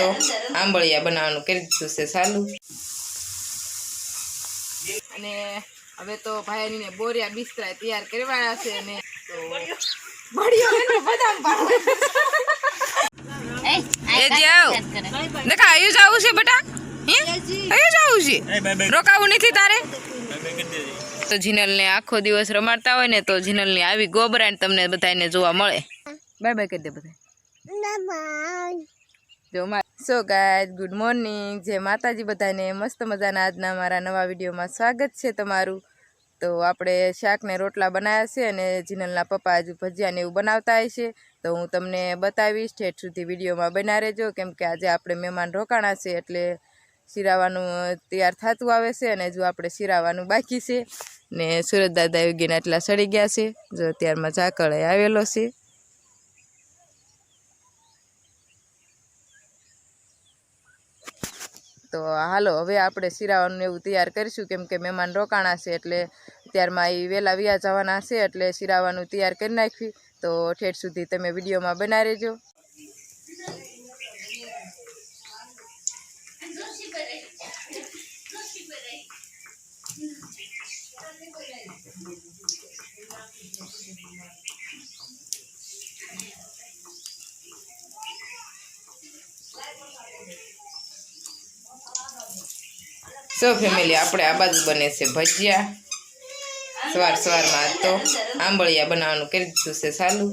તો આંબળિયા બનાવવાનું કરી દીધું છે ચાલુ અને હવે તો ભાઈની ને બોરિયા બિસ્તરા તૈયાર કરવાના છે અને તો બળિયો ને બદામ પાડો એ જાવ દેખા આયુ જાવું છે બેટા આયુ જાવું છે રોકાવું નથી તારે તો જીનલ ને આખો દિવસ રમાડતા હોય ને તો જીનલ ની આવી ગોબરાણ તમને બધાને જોવા મળે બાય બાય કરી દે બધા જો સો ગાઈઝ ગુડ મોર્નિંગ જય માતાજી બધાને મસ્ત મજાના આજના મારા નવા વિડીયોમાં સ્વાગત છે તમારું તો આપણે શાક ને રોટલા બનાવ્યા છે અને જીનલના પપ્પા હજુ ભજીયા ને એવું બનાવતા હોય છે તો હું તમને બતાવીશ ઠેઠ સુધી વિડીયોમાં બના રહેજો કેમ કે આજે આપણે મહેમાન રોકાણા છે એટલે શિરાવાનું તૈયાર થતું આવે છે અને જો આપણે શિરાવાનું બાકી છે ને સુરત દાદા યોગીના એટલા સડી ગયા છે જો ત્યારમાં ઝાકળ આવેલો છે તો હાલો હવે આપણે શિરાવાનું એવું તૈયાર કરીશું કેમ કે મહેમાન રોકાણા છે એટલે ત્યારમાં એ વહેલા વ્યા જવાના છે એટલે શિરાવાનું તૈયાર કરી નાખ્યું તો ઠેઠ સુધી તમે વિડીયોમાં બના રહેજો સો ફેમિલી આપણે આ બાજુ બને છે ભજીયા સવારમાં તો આંબળિયા બનાવવાનું કરી દીધું છે ચાલુ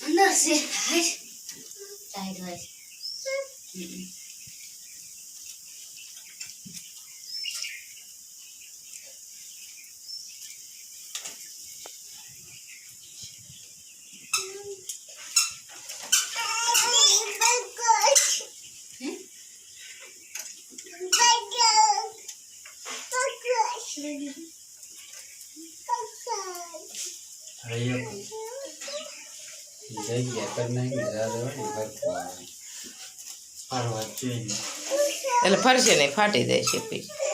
अंदर से टाइट है એટલે ફરશે નહીં ફાટી જાય છે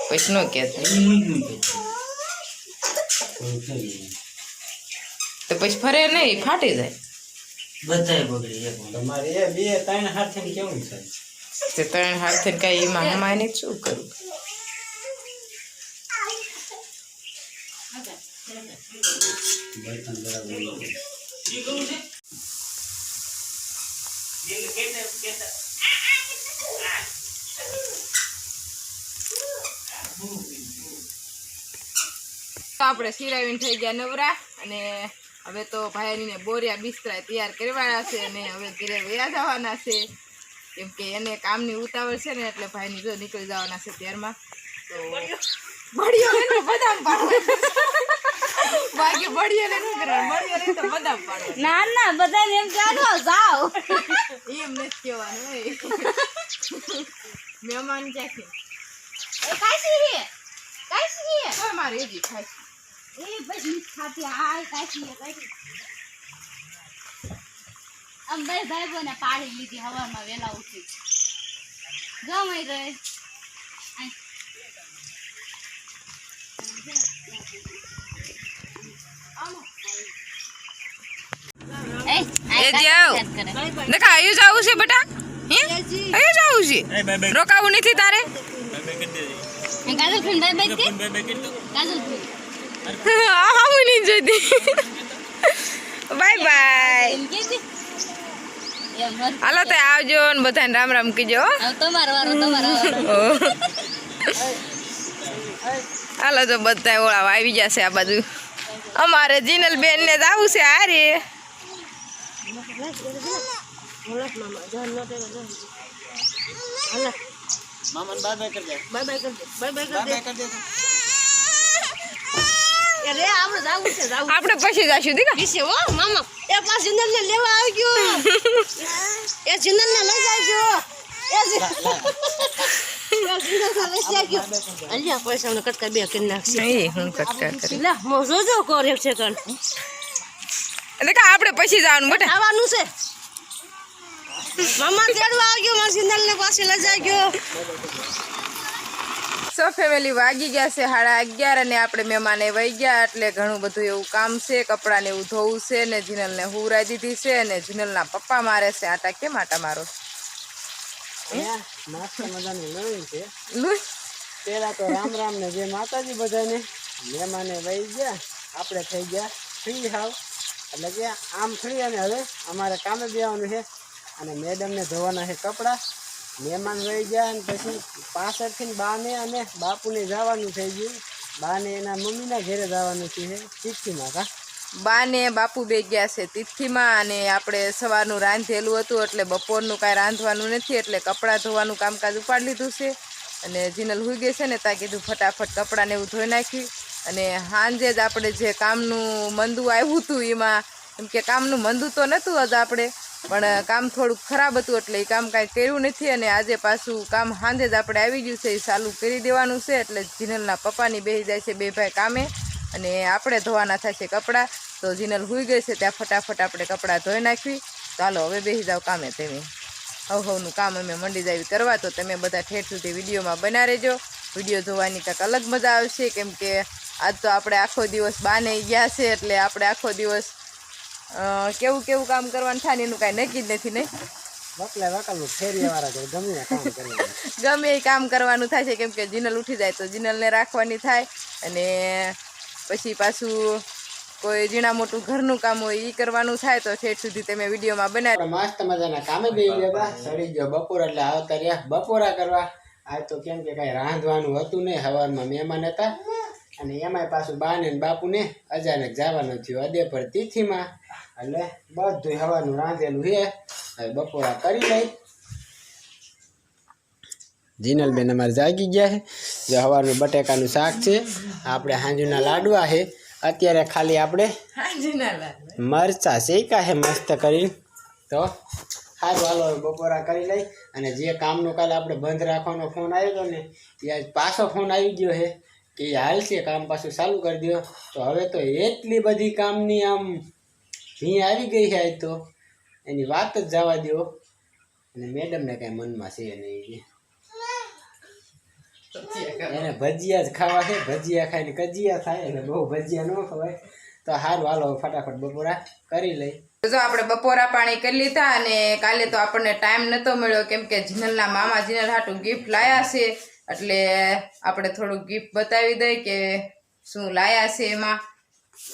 પછી ન કહેતા તો પછી ફરે નહીં ફાટી જાય બધાય બગડી તમારે એ બે ત્રણ હાથે કેવું છે તે ત્રણ હાથે કઈ એમાં હમાય ને શું કરું બર્તન બરાબર આપણે શિરાવીને થઈ ગયા નવરા અને હવે તો ભાઈની ને બોરિયા બિસ્તરા તૈયાર કરવાના છે અને હવે ઘરે વયા જવાના છે કેમ કે એને કામની ઉતાવળ છે ને એટલે ભાઈની જો નીકળી જવાના છે ત્યારમાં તો બળિયો ને બદામ પાડો બાકી બળિયો ને ન કરવા બળિયો ને તો બદામ પાડો ના ના બધાને એમ ચાલો જાઓ એમ નથી કહેવાનું મહેમાન ક્યાં એ કાશી હે મારે એજી ખાય એ બસ મિસ ખાતી આ કાશી આમ ભાઈ બોને પાડી લીધી હવામાં વેલા ઉઠી ગમે રહે એ જાવ દેખા આયુ જાવું છે બેટા આયુ જાવું છે રોકાવું નથી તારે કાજલ ફ્રેન્ડ બાય બાય કે કાજલ ફ્રેન્ડ હા હું નહીં જતી બાય બાય હાલો તો આવજો ને બધાને રામ રામ કીજો તમારો વારો હાલો તો બધા ઓળાવા આવી જશે આ બાજુ અમારે જીનલ બેન ને જવું છે હારે મામન બાય બાય કર દે બાય કર દે અરે આપણે જાવું છે આપણે પછી જાશું દીકા વિશે હો મામા એ પાસ જીનલ ને લેવા આવી ગયો એ જીનલ ને લઈ જાય ગયો અલ્યા પૈસા મને કટકા બે કરી નાખશે એ હું કટકા કરી લે મોજો જો કરે છે કણ એટલે કે આપણે પછી જવાનું બેટા આવવાનું છે મામા તેડવા આવ્યો મારા સિંદલ ને પાસે લઈ ગયો સો ફેમિલી વાગી ગયા છે 11:30 અને આપણે મહેમાને વહી ગયા એટલે ઘણું બધું એવું કામ છે કપડાને એવું ધોવું છે ને જીનલને હુવરાઈ દીધી છે અને જીનલના પપ્પા મારે છે આટા કેમ આટા મારો મસ્ત મજાનું નવીન છે લુઈ પેલા તો રામ રામ ને જય માતાજી બધાને મહેમાને વહી ગયા આપણે થઈ ગયા ફ્રી હાવ એટલે કે આમ ફ્રી અને હવે અમારે કામે બેવાનું છે અને મેડમને ધોવાના છે કપડાં મહેમાન વહી ગયા અને પછી પાછળથી બાને અને બાપુને જવાનું થઈ ગયું બાને એના મમ્મીના ઘરે જવાનું છે તિથિમાં કા બા ને બાપુ બે ગયા છે તિથિમાં અને આપણે સવારનું રાંધેલું હતું એટલે બપોરનું કાંઈ રાંધવાનું નથી એટલે કપડાં ધોવાનું કામકાજ ઉપાડી લીધું છે અને જીનલ હુઈ ગઈ છે ને ત્યાં કીધું ફટાફટ કપડાને એવું ધોઈ નાખ્યું અને સાંજે જ આપણે જે કામનું મંદું આવ્યું હતું એમાં એમ કે કામનું મંદું તો નહોતું જ આપણે પણ કામ થોડુંક ખરાબ હતું એટલે એ કામ કાંઈ કર્યું નથી અને આજે પાછું કામ સાંજે જ આપણે આવી ગયું છે એ ચાલુ કરી દેવાનું છે એટલે જીનલના પપ્પાની બેસી જાય છે બે ભાઈ કામે અને આપણે ધોવાના થશે કપડાં તો જીનલ હુઈ ગઈ છે ત્યાં ફટાફટ આપણે કપડાં ધોઈ નાખવી ચાલો હવે બેસી જાઓ કામે તમે હવનું કામ અમે મંડી જાવી કરવા તો તમે બધા ઠેઠ સુધી વિડીયોમાં બના રહેજો વિડીયો જોવાની કંઈક અલગ મજા આવશે કેમ કે આજ તો આપણે આખો દિવસ બાને ગયા છે એટલે આપણે આખો દિવસ કેવું કેવું કામ કરવાનું થાય ને એનું કાંઈ નક્કી જ નથી નહીં ગમે એ કામ કરવાનું થાય છે કેમ કે જીનલ ઉઠી જાય તો જીનલને રાખવાની થાય અને પછી પાછું કોઈ ઝીણા મોટું ઘરનું કામ હોય એ કરવાનું થાય તો ઠેઠ સુધી તમે વિડીયોમાં બનાવી મસ્ત મજાના કામે બેસી ગયા સડી ગયો બપોર એટલે આવતા રહ્યા બપોરા કરવા આજ તો કેમ કે કાંઈ રાંધવાનું હતું નહીં સવારમાં મહેમાન હતા અને એમાંય પાછું બાને ને બાપુને અચાનક જવાનું થયું અદે પર તિથિમાં એટલે બધું સવારનું રાંધેલું છે હવે બપોરા કરી લઈ જીનલબેન અમારે જાગી ગયા છે જે સવારનું બટેકાનું શાક છે આપણે હાંજુના લાડવા છે અત્યારે ખાલી આપણે મરચા શેકા છે મસ્ત કરી તો સારું હાલો બપોરા કરી લઈ અને જે કામનું કાલે આપણે બંધ રાખવાનો ફોન આવ્યો હતો ને એ આજ પાછો ફોન આવી ગયો છે કે એ હાલશે કામ પાછું ચાલુ કરી દો તો હવે તો એટલી બધી કામની આમ ભી આવી ગઈ છે આજ તો એની વાત જ જવા દો અને મેડમને કાંઈ મનમાં છે નહીં એને ભજીયા જ ખાવા છે ભજીયા ખાઈને કજિયા થાય એટલે બહુ ભજીયા ન ખવાય તો સારું હાલો ફટાફટ બપોરા કરી લઈ જો આપણે બપોરા પાણી કરી લીધા અને કાલે તો આપણને ટાઈમ નહોતો મળ્યો કેમ કે જીનલના મામા જીનલ હાટું ગિફ્ટ લાયા છે એટલે આપણે થોડુંક ગિફ્ટ બતાવી દઈએ કે શું લાયા છે એમાં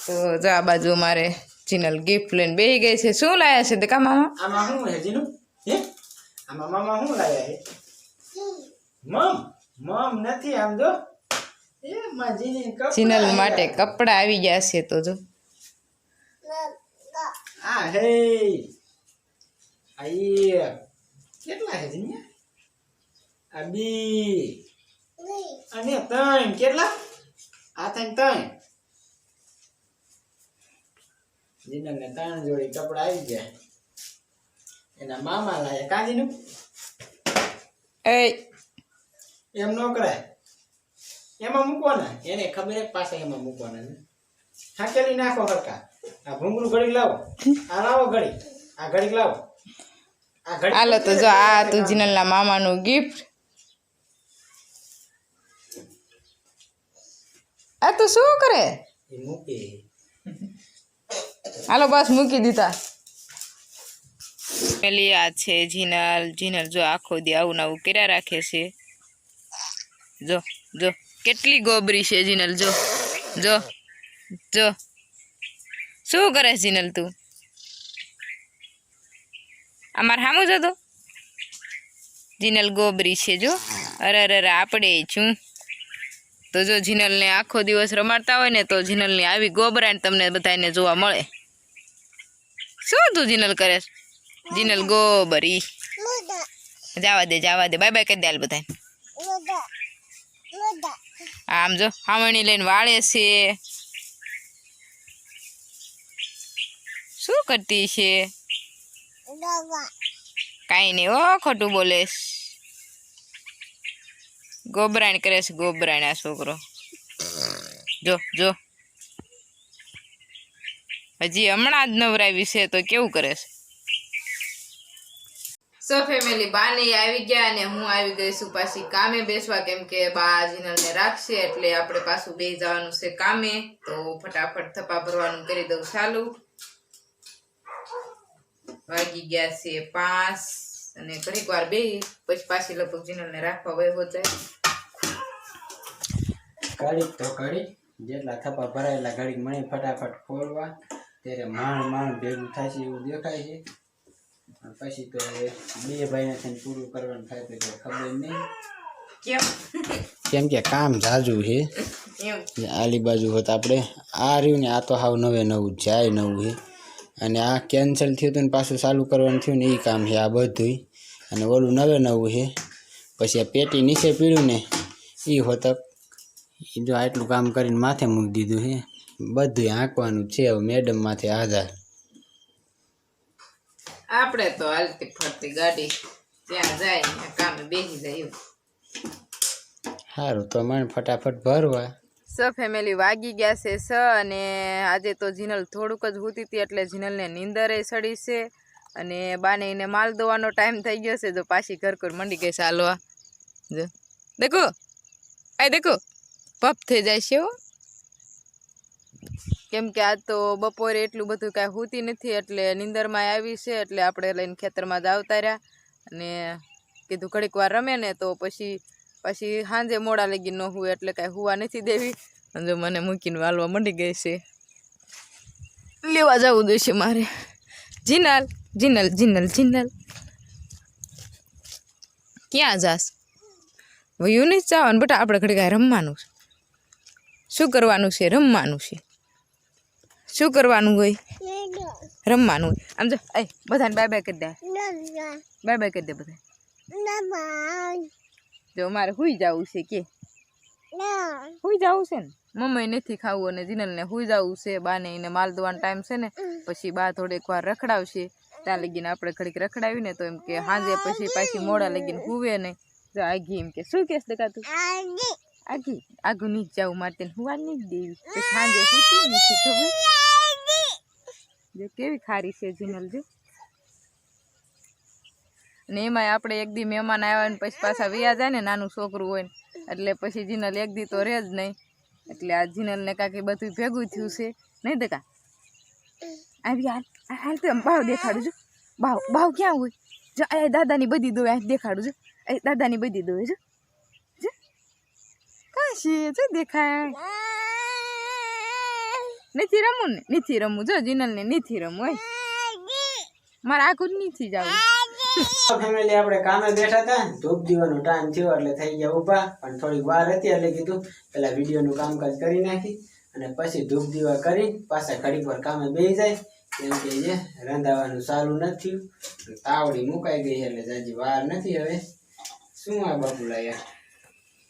તો જો આ બાજુ અમારે જીનલ ગિફ્ટ લઈને બેસી ગઈ છે શું લાયા છે દેખા મામા આમાં શું છે જીનુ હે આમાં મામા શું લાયા છે મમ નથી આમ જો એ માજીની કપડા જીનલ માટે કપડા આવી ગયા છે તો જો આ હે આઈ કેટલા છે જીનિયા આ બી અને ત્રણ કેટલા આ ત્રણ જીનલને 3 જોડી કપડા આવી ગયા એના મામા લાયા કાજીનું એ એમ ન કરાય એમાં મૂકવાના એને ખબર એક પાસે એમાં મૂકવાના હાકેલી નાખો હરકા આ ભૂંગળું ઘડીક લાવો આ લાવો ઘડી આ ઘડીક લાવો આ ઘડી હાલો તો જો આ તો જીનલના મામાનું ગિફ્ટ આ તો શું કરે એ મૂકી હાલો બસ મૂકી દીધા પેલી આ છે જીનલ જો આખો દી આવું નવું કર્યા રાખે છે જો જો કેટલી ગોબરી છે જીનલ જો જો જો શું કરે જીનલ તું અમાર સામું જતો જીનલ ગોબરી છે જો અરે આપણે છું તો જો જીનલને આખો દિવસ રમાડતા હોય ને તો જીનલની આવી ગોબરાને તમને બધાને જોવા મળે શું તું જીનલ કરે જીનલ ગોબરી જવા દે બાય બાય કરી દે હાલ બધાને આમ જો હાવણી લઈને વાળે છે શું કરતી છે કાંઈ નહીં ઓ ખોટું બોલે ગોબરાણ કરે છે, ગોબરાણ આ છોકરો. જો જો હજી હમણાં જ નવરાવી છે તો કેવું કરે છે. સો ફેમિલી બાને આવી ગયા અને હું આવી ગઈ છું પાછી કામે બેસવા, કેમ કે બા જીનલને રાખશે એટલે આપણે પાછું બે જવાનું છે કામે. તો ફટાફટ થપ્પા ભરવાનું કરી દઉં ચાલુ. વાગી ગયા છે 5 અને ઘડીક વાર બે પછી પાછી લગભગ જીનલને રાખવા વયો જાય. ઘડીક તો ઘડીક જેટલા થપ્પા ભરાયેલા ઘડીક મને ફટાફટ ખોલવા ત્યારે માંડ ભેગું થાય છે એવું દેખાય છે. પછી તો બે ભાઈને થઈને પૂરું કરવાનું થાય તો ખબર નહીં કેમ કે કામ ઝાઝું છે. આલી બાજુ હોત આપણે આ રહ્યું ને આ તો હાવ નવું જાય નવું છે, અને આ કેન્સલ થયું હતું ને પાછું ચાલુ કરવાનું થયું ને એ કામ છે આ બધું. અને ઓલું નવું છે. પછી આ પેટી નીચે પીડ્યું ને એ હોતક એ જો આટલું કામ કરીને માથે મૂકી દીધું છે. બધું આંકવાનું છે હવે મેડમ માથે આધાર. આપણે તો હાલતી ફરતી ગાડી ત્યાં જાય ને કામે બેસી જાય. સારું તો મને ફટાફટ ભરવા. ફેમિલી વાગી ગયા છે અને આજે તો જીનલ થોડુંક જ સૂતી હતી એટલે જીનલને નીંદરે સડી છે. અને બાને એને માલ દોવાનો ટાઈમ થઈ ગયો છે. જો પાછી ઘર મંડી ગઈ ચાલવા. જો દેખો આ દેખો પપ થઈ જાય છે હો. કેમ કે આજ તો બપોરે એટલું બધું કાંઈ સૂતી નથી એટલે નીંદરમાં આવી છે. એટલે આપણે લઈને ખેતરમાં જ આવતા રહ્યા અને કીધું ઘડીક વાર રમે ને તો પછી સાંજે મોડા લગી ન હોય એટલે કાંઈ હુવા નથી દેવી. અને જો મને મૂકીને વાલવા મંડી ગઈ છે. લેવા જવું જોઈશે મારે. જીનલ જીનલ જીનલ જીનલ ક્યાં જાસ? વયું નહીં જવાનું બેટા, આપણે ઘડી કાંઈ રમવાનું છે. શું કરવાનું છે? રમવાનું છે. શું કરવાનું હોય? રમવાનું હોય. આમ જો એ બધાને બાય બાય કરી દે. બાય બાય કરી દે બધા. જો મારે હુઈ જવું છે કે હુઈ જવું છે ને મમ્મી નથી ખાવું અને જીનલને હુઈ જવું છે. બાને એને માલ દોવાનો ટાઈમ છે ને પછી બા થોડીક વાર રખડાવશે. ત્યાં લગીને આપણે ઘડીક રખડાવીને તો એમ કે સાંજે પછી પાછી મોડા લગીને હુવે નહીં. જો આગી એમ કે શું કેસ દેખાતું આગી આગું નહીં જવું મારે તેને હુવા નહીં દેવી. પછી સાંજે હુતી નથી ખબર. જો કેવી ખારી છે જીનલ. જો અને એમાંય આપણે એક દી મહેમાન આવ્યા ને પછી પાછા વ્યા જાય ને નાનું છોકરું હોય ને એટલે પછી જીનલ એક દી તો રહે જ નહીં. એટલે આ જીનલને કાંઈક બધું ભેગું થયું છે નહીં દેખા. આવી હાલ તો ભાવ દેખાડું છું. ભાવ ક્યાં હોય? જો આ દાદાની બધી દો દેખાડું છું. એ દાદાની બધી દો જો કાં છે જો દેખાય. નથી રમવું ને નથી રમવું. જો જીનલને નથી રમવું હોય મારે આખું જ નથી જવું. ફેમિલી આપણે કામે બેઠા હતા, ધૂપ દીવાનો ટાઈમ થયો એટલે થઈ ગયા ઊભા. પણ થોડીક વાર હતી એટલે કીધું પેલા વિડીયોનું કામકાજ કરી નાખી અને પછી ધૂપ દીવા કરી પાછા ઘડીક વાર કામે બેસી જાય. કેમ કે જે રંધાવાનું સારું નથી થયું, તાવડી મુકાઈ ગઈ એટલે હજી વાર નથી. હવે શું આ બાપુ લાયા?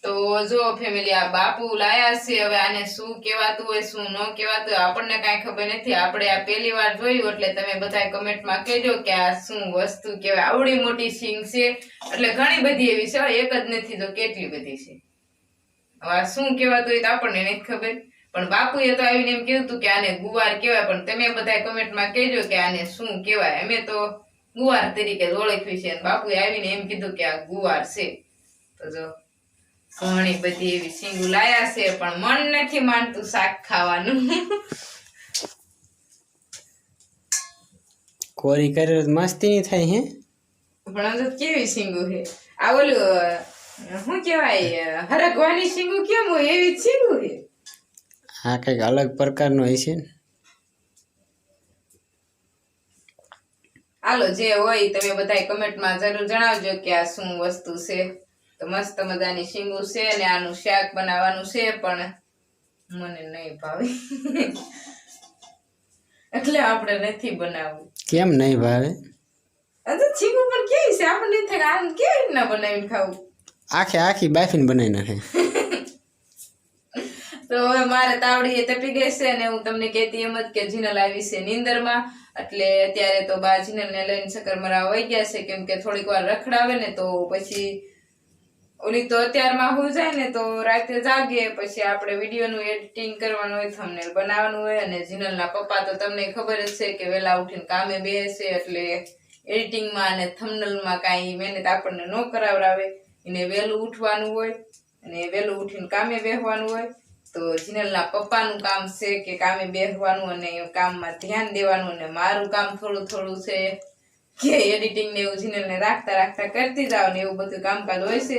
તો જો ફેમિલી આ બાપુ લાયા છે. હવે આને શું કહેવાતું હોય શું ન કહેવાતું હોય આપણને કાંઈ ખબર નથી. આપણે આ પહેલી વાર જોયું એટલે તમે બધા કમેન્ટમાં કહેજો કે આ શું વસ્તુ કહેવાય. આવડી મોટી સિંગ છે એટલે ઘણી બધી એવી છે, એક જ નથી તો કેટલી બધી છે. હવે શું કહેવાતું હોય તો આપણને નથી ખબર. પણ બાપુએ તો આવીને એમ કીધું હતું કે આને ગુવાર કહેવાય. પણ તમે બધા કમેન્ટમાં કહેજો કે આને શું કહેવાય. અમે તો ગુવાર તરીકે જ ઓળખવી છે. બાપુએ આવીને એમ કીધું કે આ ગુવાર છે. તો જો ઘણી બધી એવી સિંગુ લાયા છે પણ મન નથી માનતું શાક ખાવાનું. કોરી કરે મસ્તી નહીં થાય હે. પણ આમ તો કેવી સિંગુ છે આ. ઓલું શું કહેવાય હરગવાની સિંગુ કેમ હોય એવી સિંગુ છે. આ કંઈક અલગ પ્રકારનો હોય છે. હાલો જે હોય તમે બધા કમેન્ટમાં જરૂર જણાવજો કે આ શું વસ્તુ છે. તો મસ્ત મજાની શીંગુ છે ને આનું શાક બનાવવાનું છે પણ મને નહીં ભાવે એટલે આપણે નથી બનાવવું. કેમ નહીં ભાવે? શીંગુ પણ કેવી છે આપણને થાય આમ કેવી રીતના બનાવીને ખાવું. આખી બાફીને બનાવી નાખે. તો હવે મારે તાવડી એ તપી ગઈ છે અને હું તમને કહેતી એમ જ કે જીનલ આવી છે નીંદરમાં. એટલે અત્યારે તો બા જીનલને લઈને ચક્કર મરાવા વહી ગયા છે. કેમ કે થોડીક વાર રખડાવે ને તો પછી ઓલી તો અત્યારમાં હું જાય ને તો રાતે જાગે, પછી આપણે વિડીયોનું એડિટિંગ કરવાનું હોય, થંબનેલ બનાવવાનું હોય. અને જીનલના પપ્પા તો તમને ખબર જ છે કે વહેલા ઉઠીને કામે બેસે, એટલે એડિટિંગમાં અને થંબનેલમાં કાંઈ મહેનત આપણને ન કરાવડાવે. એને વહેલું ઉઠવાનું હોય અને વહેલું ઉઠીને કામે બેસવાનું હોય. તો જીનલના પપ્પાનું કામ છે કે કામે બેસવાનું અને કામમાં ધ્યાન દેવાનું. અને મારું કામ થોડું થોડું છે કે એડિટિંગ ને એવું જીનલને રાખતા રાખતા કરતી જાવ ને એવું બધું કામકાજ હોય છે.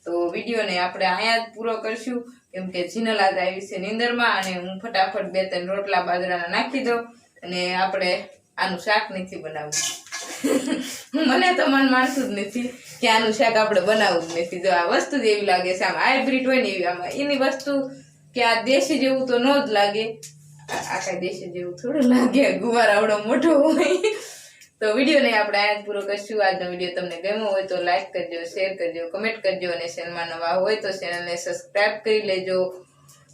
તો વિડીયોને આપણે અહીંયા જ પૂરો કરશું, કેમ કે જીનલ આજ આવી છે નીંદરમાં. અને હું ફટાફટ 2-3 રોટલા બાજરાના નાખી દઉં. અને આપણે આનું શાક નથી બનાવવું. મને તો મન માનતું જ નથી કે આનું શાક આપણે બનાવવું જ નથી. જો આ વસ્તુ જ એવી લાગે છે, આમ હાઇબ્રિડ હોય ને એવી, આમાં એની વસ્તુ કે આ દેશી જેવું તો ન જ લાગે. આ કાંઈ દેશી જેવું થોડું લાગે, ગુવાર આવડો મોટો હોય. તો વિડીયોને આપણે આજ પૂરો કરશું. આજનો વિડીયો તમને ગમ્યો હોય તો લાઈક કરજો, શેર કરજો, કમેન્ટ કરજો. અને ચેનલમાં નવા હોય તો ચેનલને સબસ્ક્રાઇબ કરી લેજો.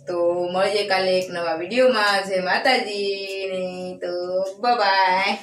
તો મળીએ કાલે એક નવા વિડીયોમાં. જય માતાજી. તો બાય.